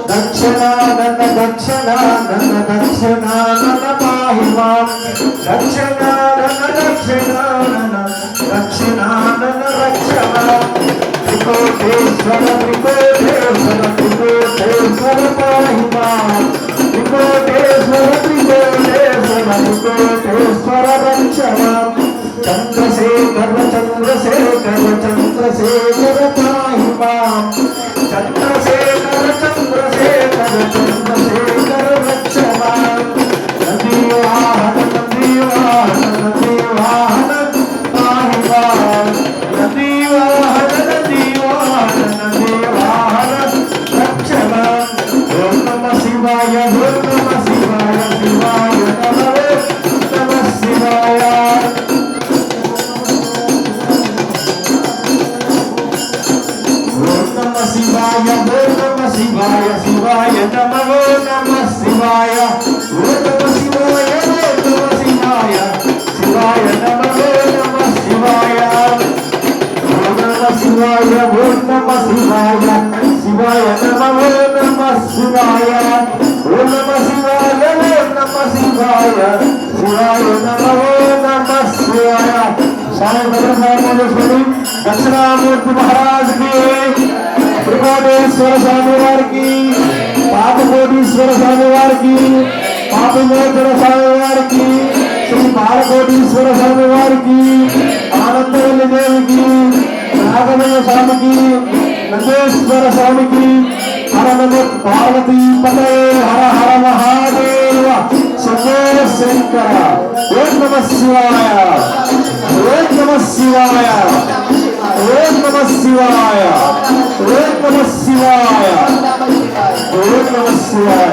దక్షిణానన దక్షిణానన దక్షిణానన పాహి మాం దక్షిణానన దక్షిణానన దక్షిణానన రక్ష మాం త్రికోటేశ్వర త్రికోటేశ్వర త్రికోటేశ్వర పాహి మాం త్రికోటేశ్వర త్రికోటేశ్వర త్రికోటేశ్వర రక్ష మాం చంద్రశేఖర చంద్రశేఖర చంద్రశేఖర పాహి మాం చంద్రశేఖర చంద్రశేఖర చంద్రశేఖర రక్ష మాం నందివాహన నందివాహన నందివాహన పాహి మాం నందివాహన నందివాహన నందివాహన రక్ష మాం ఓం నమః శివాయ ఓం నమః శివాయ శివాయ నమః నమః శివాయ శివాయ ఓం నమః శివాయ శివాయ నమో నమః శివాయ ఓం నమః శివాయ ఓం నమః శివాయ శివాయ నమో నమః శివాయ ఓం నమః శివాయ ఓం నమః శివాయ శివాయ నమో నమః శివాయ ఓం నమః శివాయ ఓం నమః శివాయ శివాయ నమో నమః శివాయ సాయి భద్రస్వామి దక్షిణామూర్తి మహారాజ్ కి త్రికోటేశ్వర స్వామి వారికి పాపకోటీశ్వర స్వామి వారికి పాపమోచన స్వామి వారికి శ్రీ బాలకోటీశ్వర స్వామి వారికి ఆనందవల్లి దేవికి నాగమయ్య స్వామికి నందేశ్వర స్వామికి హర నమో పార్వతీ పదే హర హర మహాదేవ శంభో శంకర ఓం నమః శివాయ ఓం నమః శివాయ ఓం నమః శివాయ ఓం నమః శివాయ ఓం నమః శివాయ